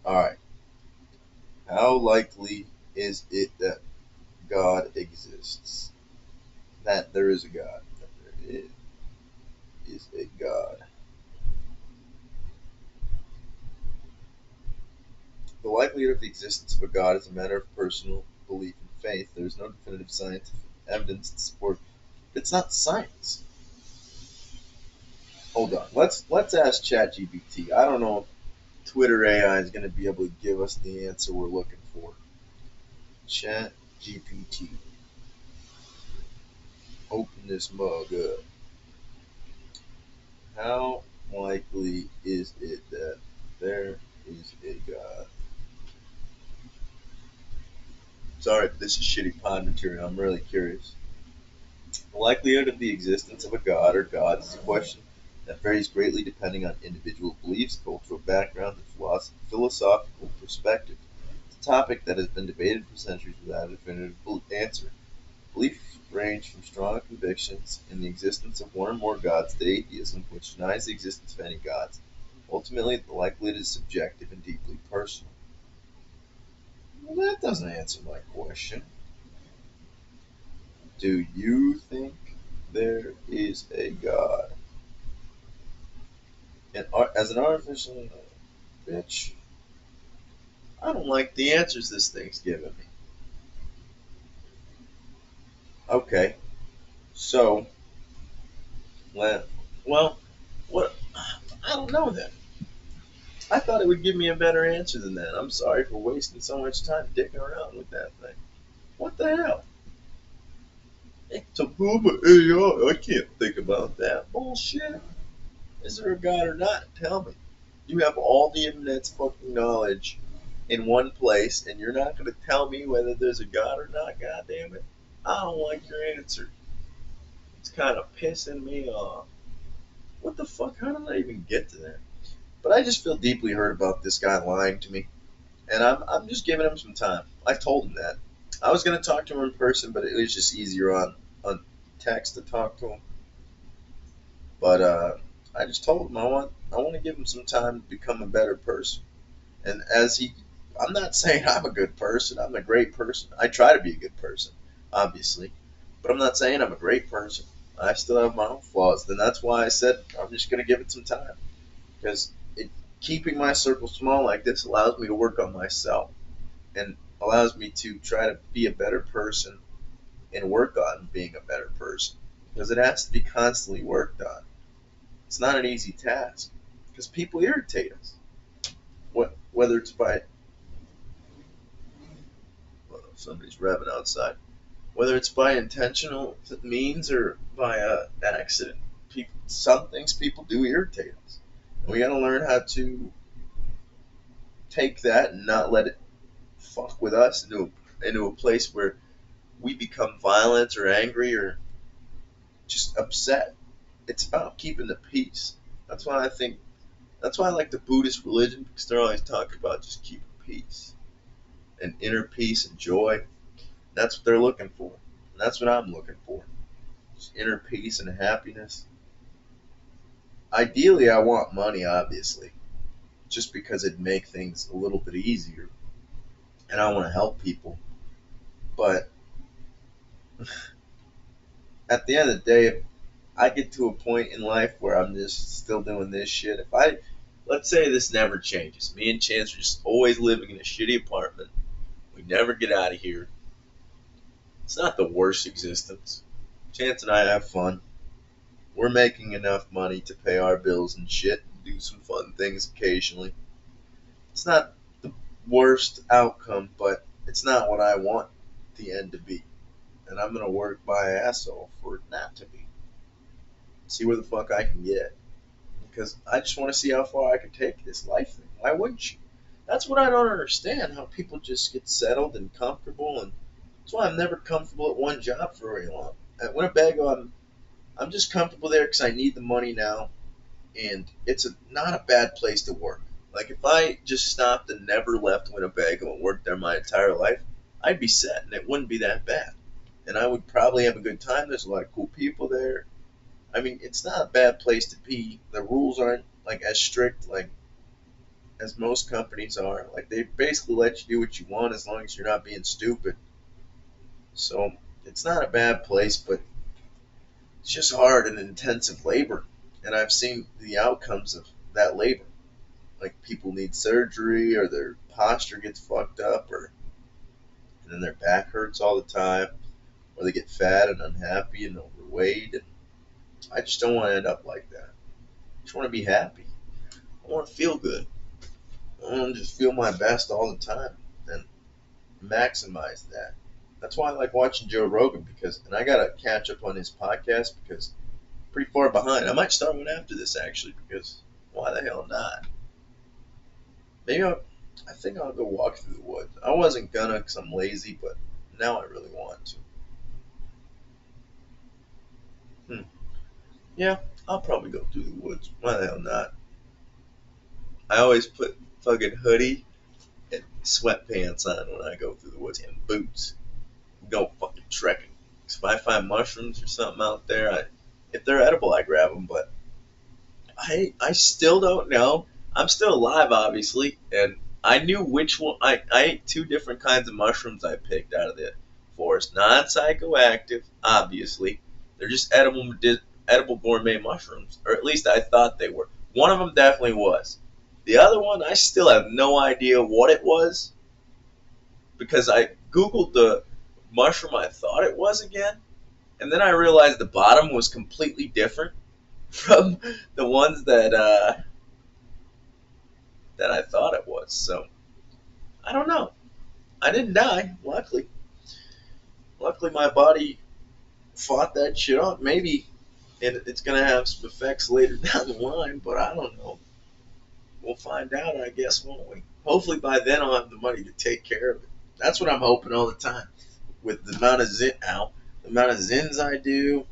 All right. How likely is it that God exists? That there is a God. That there is a God. The likelihood of the existence of a God is a matter of personal belief and faith. There is no definitive scientific evidence to support. It's not science. Hold on. Let's ask ChatGPT. I don't know if Twitter AI is going to be able to give us the answer we're looking for. ChatGPT. Open this mug up. How likely is it that there is a God? Sorry if this is shitty pod material. I'm really curious. The likelihood of the existence of a god or gods is a question that varies greatly depending on individual beliefs, cultural background, and philosophical perspective. It's a topic that has been debated for centuries without a definitive answer. Beliefs range from strong convictions in the existence of one or more gods to atheism, which denies the existence of any gods. Ultimately, the likelihood is subjective and deeply personal. Well, that doesn't answer my question. Do you think there is a God? And as an artificial bitch, I don't like the answers this thing's giving me. Okay, so, well, what? I don't know then. I thought it would give me a better answer than that. I'm sorry for wasting so much time dicking around with that thing. What the hell? It's a booba AI. I can't think about that bullshit. Is there a God or not? Tell me. You have all the internet's fucking knowledge in one place, and you're not going to tell me whether there's a God or not. God damn it! I don't like your answer. It's kind of pissing me off. What the fuck? How did I even get to that? But I just feel deeply hurt about this guy lying to me, and I'm just giving him some time. I told him that. I was going to talk to him in person, but it was just easier on text to talk to him. But I just told him I want to give him some time to become a better person. And I'm not saying I'm a good person. I'm a great person. I try to be a good person. obviously. But I'm not saying I'm a great person. I still have my own flaws. Then that's why I said I'm just gonna give it some time because keeping my circle small like this allows me to work on myself and allows me to try to be a better person and work on being a better person because it has to be constantly worked on. It's not an easy task because people irritate us. Whether it's by somebody's revving outside, whether it's by intentional means or by accident, some things people do irritate us. And we got to learn how to take that and not let it fuck with us into a place where we become violent or angry or just upset. It's about keeping the peace. That's why I think. That's why I like the Buddhist religion because they're always talking about just keeping peace and inner peace and joy. That's what they're looking for. And that's what I'm looking for. Just inner peace and happiness. Ideally, I want money, obviously, just because it'd make things a little bit easier. And I want to help people. But at the end of the day, if I get to a point in life where I'm just still doing this shit, let's say this never changes. Me and Chance are just always living in a shitty apartment. We never get out of here. It's not the worst existence. Chance and I have fun. We're making enough money to pay our bills and shit and do some fun things occasionally. It's not the worst outcome, but it's not what I want the end to be. And I'm going to work my ass off for it not to be. See where the fuck I can get. Because I just want to see how far I can take this life thing. Why wouldn't you? That's what I don't understand, how people just get settled and comfortable. And that's why I'm never comfortable at one job for very long. At Winnebago, I'm just comfortable there because I need the money now. And it's not a bad place to work. Like, if I just stopped and never left Winnebago and worked there my entire life, I'd be set, and it wouldn't be that bad. And I would probably have a good time. There's a lot of cool people there. I mean, it's not a bad place to be. The rules aren't like as strict like as most companies are. Like, they basically let you do what you want as long as you're not being stupid. So it's not a bad place, but it's just hard and intensive labor. And I've seen the outcomes of that labor. Like, people need surgery or their posture gets fucked up and then their back hurts all the time or they get fat and unhappy and overweight. And I just don't want to end up like that. I just want to be happy. I want to feel good. I want to just feel my best all the time and maximize that. That's why I like watching Joe Rogan and I gotta catch up on his podcast because I'm pretty far behind. I might start one after this actually because why the hell not? I think I'll go walk through the woods. I wasn't gonna because I'm lazy, but now I really want to. Yeah, I'll probably go through the woods. Why the hell not? I always put fucking hoodie and sweatpants on when I go through the woods and boots. Go fucking trekking. Cause if I find mushrooms or something out there, if they're edible, I grab them. But I still don't know. I'm still alive, obviously, and I knew which one. I ate two different kinds of mushrooms I picked out of the forest. Non-psychoactive, obviously. They're just edible gourmet mushrooms, or at least I thought they were. One of them definitely was. The other one, I still have no idea what it was because I googled the mushroom I thought it was again, and then I realized the bottom was completely different from the ones that I thought it was. So I don't know. I didn't die, luckily. Luckily, my body fought that shit off. Maybe it's gonna have some effects later down the line, but I don't know. We'll find out, I guess, won't we? Hopefully by then I'll have the money to take care of it. That's what I'm hoping all the time. With the amount of zins I do,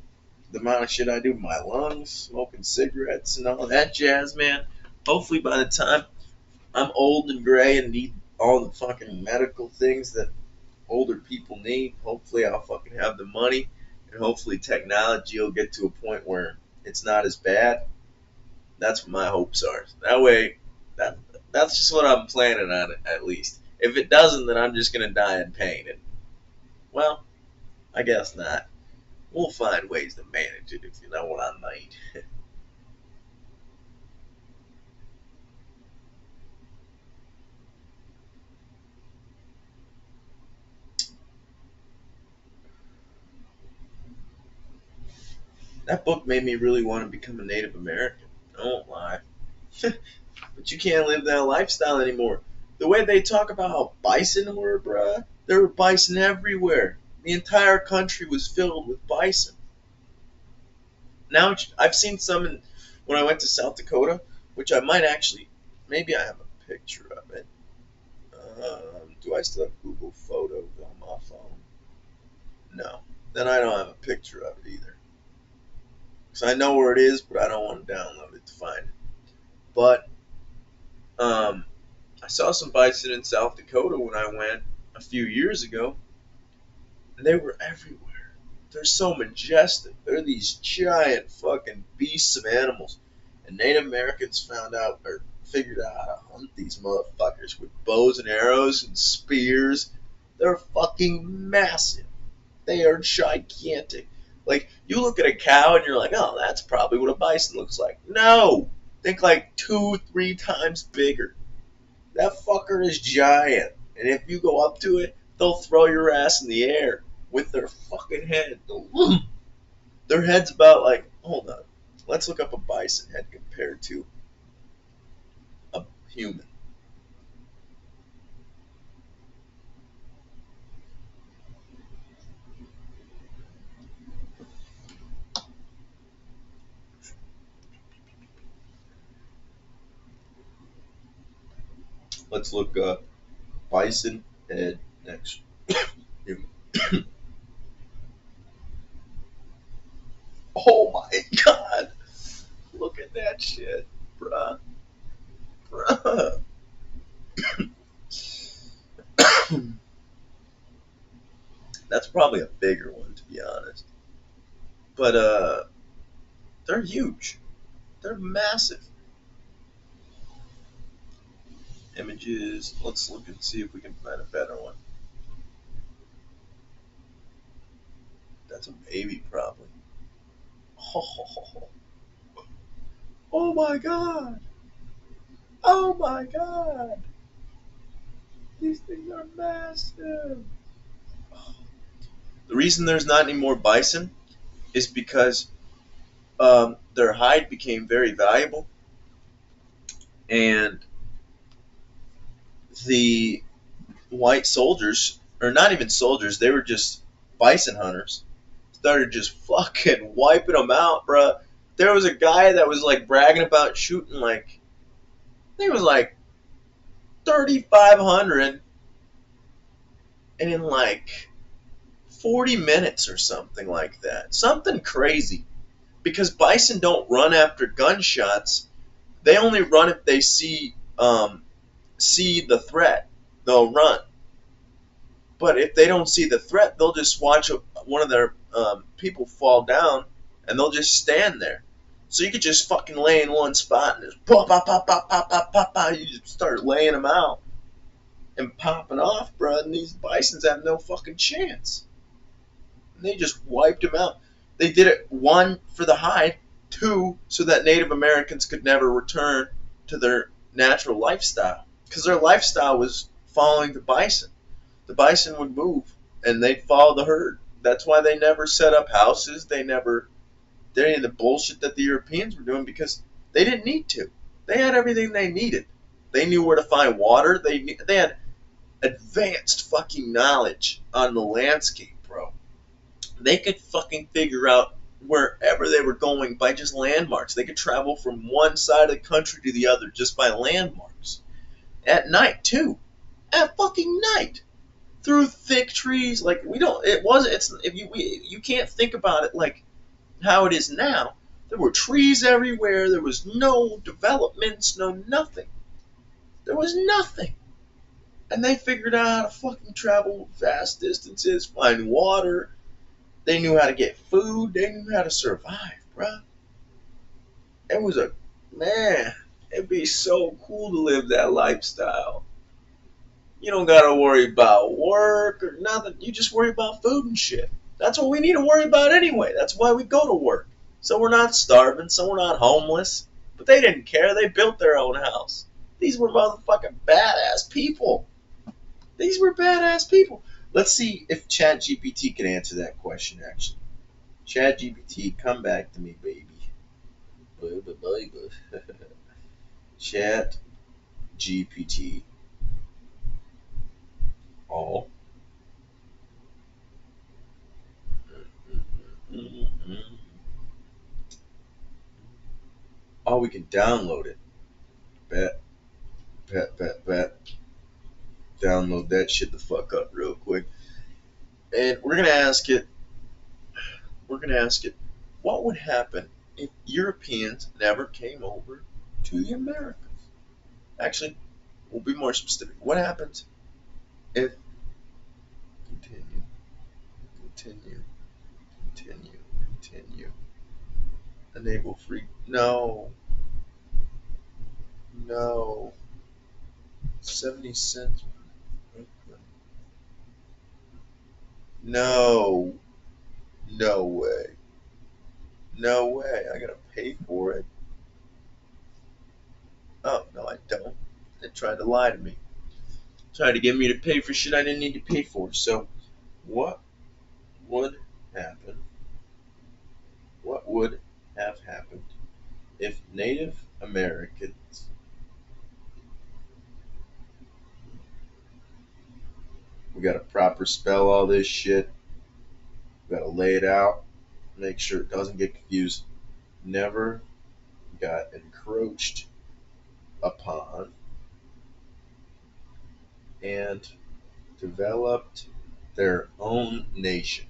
the amount of shit I do with my lungs, smoking cigarettes and all that jazz, man. Hopefully by the time I'm old and gray and need all the fucking medical things that older people need, hopefully I'll fucking have the money, and hopefully technology will get to a point where it's not as bad. That's what my hopes are. That way, that's just what I'm planning on, at least. If it doesn't, then I'm just gonna die in pain. And well, I guess not. We'll find ways to manage it, if you know what I mean. That book made me really want to become a Native American. I won't lie. But you can't live that lifestyle anymore. The way they talk about how bison were, bruh, there were bison everywhere. The entire country was filled with bison. Now I've seen some when I went to South Dakota, which I might actually, maybe I have a picture of it. Do I still have Google Photos on my phone? No. Then I don't have a picture of it either. Because I know where it is, but I don't want to download it to find it. But I saw some bison in South Dakota when I went a few years ago, and they were everywhere. They're so majestic. They're these giant fucking beasts of animals. And Native Americans found out or figured out how to hunt these motherfuckers with bows and arrows and spears. They're fucking massive. They are gigantic. Like, you look at a cow and you're like, oh, that's probably what a bison looks like. No! Think like 2-3 times bigger. That fucker is giant. And if you go up to it, they'll throw your ass in the air with their fucking head. Their head's about like, hold on. Let's look up a bison head compared to a human. Let's look up bison head next human. Oh my god. Look at that shit, bruh. Bruh. That's probably a bigger one, to be honest. But they're huge. They're massive. Images. Let's look and see if we can find a better one. That's a baby, probably. Oh, oh my god. Oh my god. These things are massive. The reason there's not any more bison is because their hide became very valuable, and the white soldiers, or not even soldiers, they were just bison hunters, started just fucking wiping them out, bruh. There was a guy that was like bragging about shooting like, I think it was like 3,500 in like 40 minutes or something like that. Something crazy. Because bison don't run after gunshots. They only run if they see the threat. They'll run. But if they don't see the threat, they'll just watch one of their people fall down, and they'll just stand there. So you could just fucking lay in one spot and just pop, pop, pop, pop, pop, pop, pop, pop. You just start laying them out and popping off, bro. And these bisons have no fucking chance. And they just wiped them out. They did it, one, for the hide, two, so that Native Americans could never return to their natural lifestyle. Because their lifestyle was following the bison. The bison would move, and they'd follow the herd. That's why they never set up houses. They never did any of the bullshit that the Europeans were doing, because they didn't need to. They had everything they needed. They knew where to find water. They had advanced fucking knowledge on the landscape, bro. They could fucking figure out wherever they were going by just landmarks. They could travel from one side of the country to the other just by landmarks. At night, too. At fucking night. Through thick trees. Like, you can't think about it like how it is now. There were trees everywhere. There was no developments, no nothing. There was nothing. And they figured out how to fucking travel vast distances, find water. They knew how to get food. They knew how to survive, bruh. It was man, it'd be so cool to live that lifestyle. You don't gotta worry about work or nothing. You just worry about food and shit. That's what we need to worry about anyway. That's why we go to work. So we're not starving, so we're not homeless. But they didn't care. They built their own house. These were motherfucking badass people. These were badass people. Let's see if ChatGPT can answer that question, actually. ChatGPT, come back to me, baby. ChatGPT. All. Oh, we can download it. Bet, bet. Download that shit the fuck up real quick. And we're gonna ask it, what would happen if Europeans never came over to the Americas? Actually, we'll be more specific. What happens if continue, continue, continue, enable free? No, no, 70 cents. No, no way, no way. I gotta pay for it. Oh no, I don't. They tried to lie to me. Tried to get me to pay for shit I didn't need to pay for. So, what would happen? What would have happened if Native Americans? We got to proper spell all this shit. We got to lay it out. Make sure it doesn't get confused. Never got encroached upon and developed their own nation.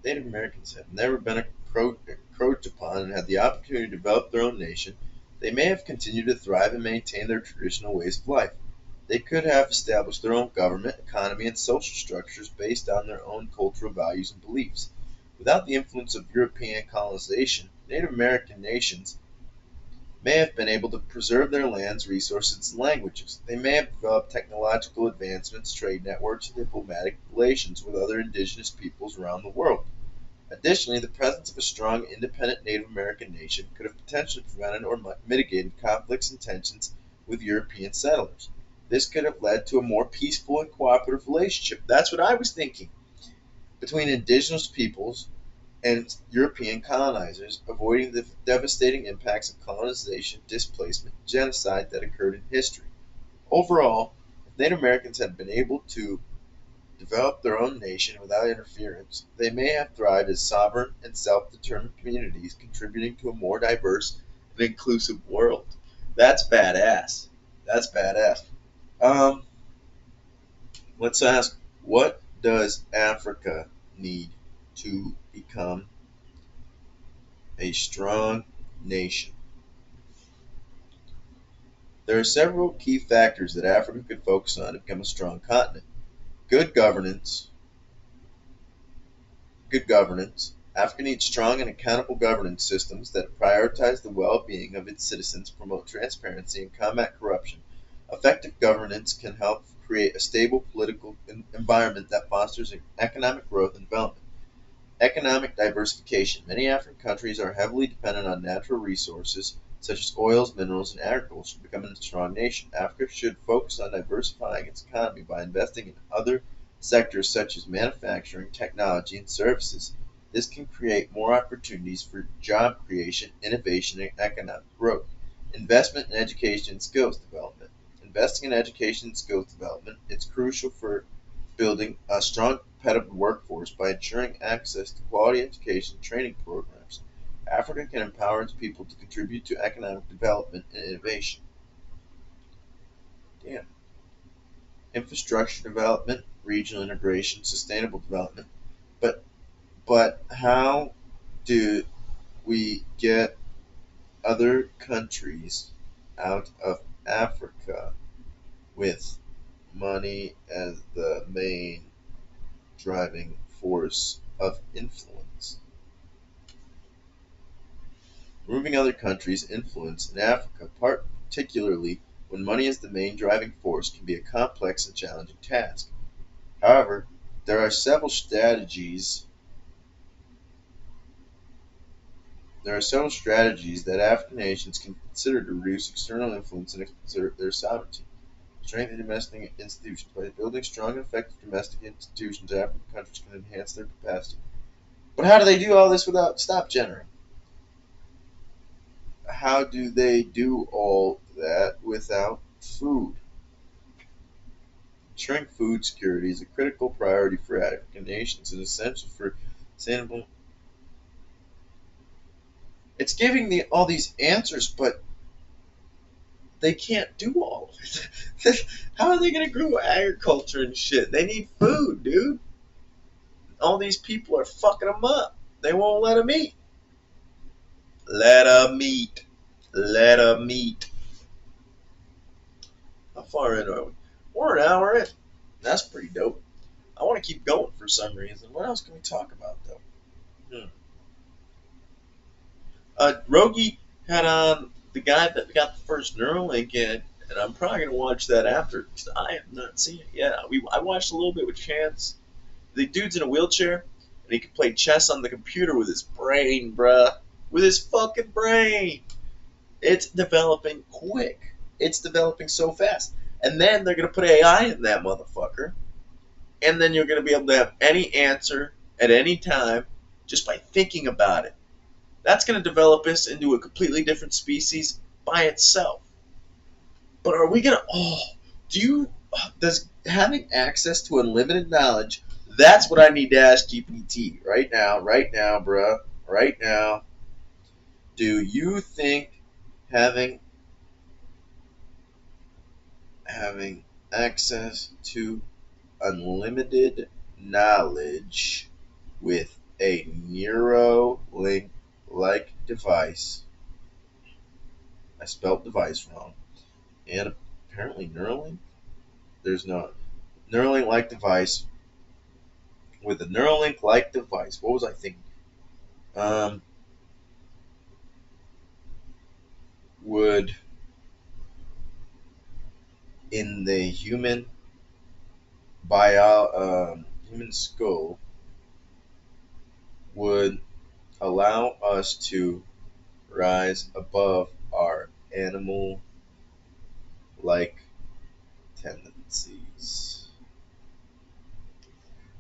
Native Americans have never been encroached upon and had the opportunity to develop their own nation. They may have continued to thrive and maintain their traditional ways of life. They could have established their own government, economy, and social structures based on their own cultural values and beliefs. Without the influence of European colonization, Native American nations may have been able to preserve their lands, resources, and languages. They may have developed technological advancements, trade networks, and diplomatic relations with other indigenous peoples around the world. Additionally, the presence of a strong, independent Native American nation could have potentially prevented or mitigated conflicts and tensions with European settlers. This could have led to a more peaceful and cooperative relationship. That's what I was thinking. Between indigenous peoples and European colonizers, avoiding the devastating impacts of colonization, displacement, and genocide that occurred in history. Overall, if Native Americans had been able to develop their own nation without interference, they may have thrived as sovereign and self-determined communities, contributing to a more diverse and inclusive world. That's badass. That's badass. Um, let's ask, what does Africa need to become a strong nation? There are several key factors that Africa could focus on to become a strong continent. Good governance. Good governance. Africa needs strong and accountable governance systems that prioritize the well-being of its citizens, promote transparency, and combat corruption. Effective governance can help create a stable political environment that fosters economic growth and development. Economic diversification. Many African countries are heavily dependent on natural resources such as oils, minerals, and agriculture to become a strong nation. Africa should focus on diversifying its economy by investing in other sectors such as manufacturing, technology, and services. This can create more opportunities for job creation, innovation, and economic growth. Investment in education and skills development. Investing in education and skills development is crucial for building a strong competitive workforce by ensuring access to quality education and training programs. Africa can empower its people to contribute to economic development and innovation. Damn. Infrastructure development, regional integration, sustainable development. But how do we get other countries out of Africa with money as the main driving force of influence? Removing other countries' influence in Africa, particularly when money is the main driving force, can be a complex and challenging task. However, There are several strategies. There are several strategies that African nations can consider to reduce external influence and exert their sovereignty. Strengthen domestic institutions. By building strong and effective domestic institutions, African countries can enhance their capacity. But how do they do all this without stop generating? How do they do all that without food? Ensuring food security is a critical priority for African nations and essential for sustainable. It's giving all these answers, but they can't do all of it. How are they going to grow agriculture and shit? They need food, dude. All these people are fucking them up. They won't let them eat. Let them eat. Let them eat. How far in are we? We're an hour in. That's pretty dope. I want to keep going for some reason. What else can we talk about, though? Rogi had on the guy that got the first Neuralink in, and I'm probably going to watch that after because I have not seen it yet. I watched a little bit with Chance. The dude's in a wheelchair, and he can play chess on the computer with his brain, bruh. With his fucking brain. It's developing quick. It's developing so fast. And then they're going to put AI in that motherfucker. And then you're going to be able to have any answer at any time just by thinking about it. That's going to develop us into a completely different species by itself. But are we going to, does having access to unlimited knowledge, that's what I need to ask GPT right now, bruh, right now. Do you think having access to unlimited knowledge with a Neuralink like device, I spelled device wrong, and apparently Neuralink, there's no Neuralink like device, with a Neuralink like device, what was I thinking? Would in the human human skull would allow us to rise above our animal like tendencies.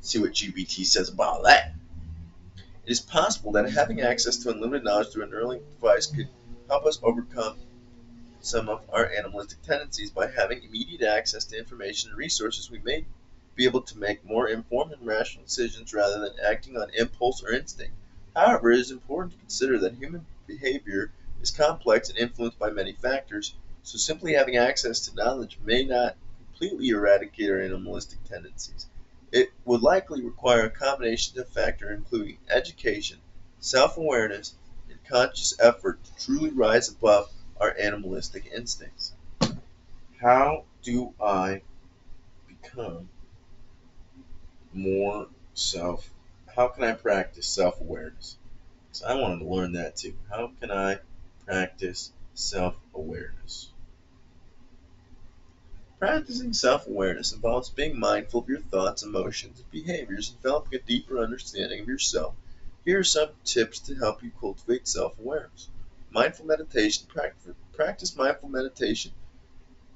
See what GPT says about that. It is possible that having access to unlimited knowledge through a Neuralink device could help us overcome some of our animalistic tendencies. By having immediate access to information and resources, we may be able to make more informed and rational decisions rather than acting on impulse or instinct. However, it is important to consider that human behavior is complex and influenced by many factors, so simply having access to knowledge may not completely eradicate our animalistic tendencies. It would likely require a combination of factors including education, self-awareness, and conscious effort to truly rise above our animalistic instincts. How do I become more how can I practice self-awareness? Because I wanted to learn that too. How can I practice self-awareness? Practicing self-awareness involves being mindful of your thoughts, emotions, and behaviors, and developing a deeper understanding of yourself. Here are some tips to help you cultivate self-awareness. Mindful meditation. Practice mindful meditation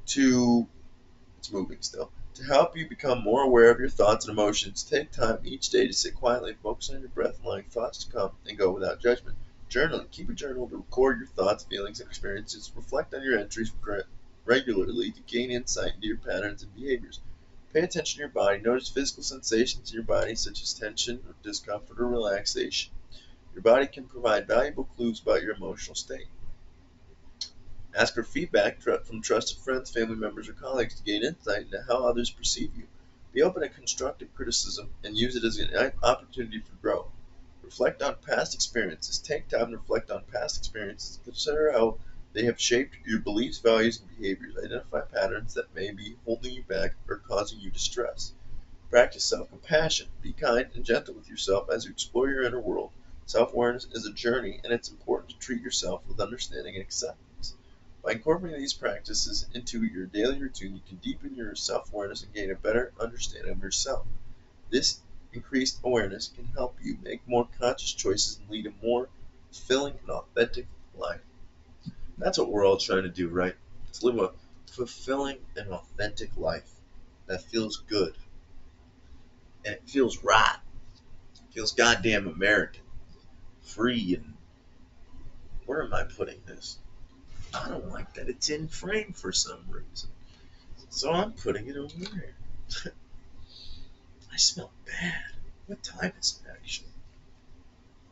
it's moving still. To help you become more aware of your thoughts and emotions, take time each day to sit quietly and focus on your breath, allowing thoughts to come and go without judgment. Journaling. Keep a journal to record your thoughts, feelings, and experiences. Reflect on your entries regularly to gain insight into your patterns and behaviors. Pay attention to your body. Notice physical sensations in your body, such as tension, or discomfort, or relaxation. Your body can provide valuable clues about your emotional state. Ask for feedback from trusted friends, family members, or colleagues to gain insight into how others perceive you. Be open to constructive criticism and use it as an opportunity for growth. Reflect on past experiences. Take time to reflect on past experiences and consider how they have shaped your beliefs, values, and behaviors. Identify patterns that may be holding you back or causing you distress. Practice self-compassion. Be kind and gentle with yourself as you explore your inner world. Self-awareness is a journey, and it's important to treat yourself with understanding and acceptance. By incorporating these practices into your daily routine, you can deepen your self-awareness and gain a better understanding of yourself. This increased awareness can help you make more conscious choices and lead a more fulfilling and authentic life. That's what we're all trying to do, right? To live a fulfilling and authentic life that feels good and it feels right. It feels goddamn American, free, and where am I putting this? I don't like that it's in frame for some reason. So I'm putting it over there. I smell bad. What time is it actually?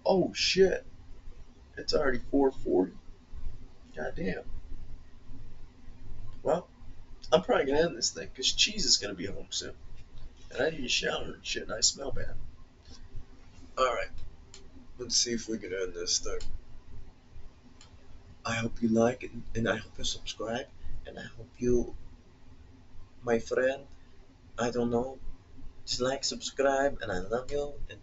Oh shit. It's already 4:40. Goddamn. Well, I'm probably gonna end this thing because Cheese is gonna be home soon. And I need a shower and shit and I smell bad. Alright, let's see if we can end this thing. I hope you like it and I hope you subscribe and I hope you, my friend, I don't know, just like, subscribe, and I love you. And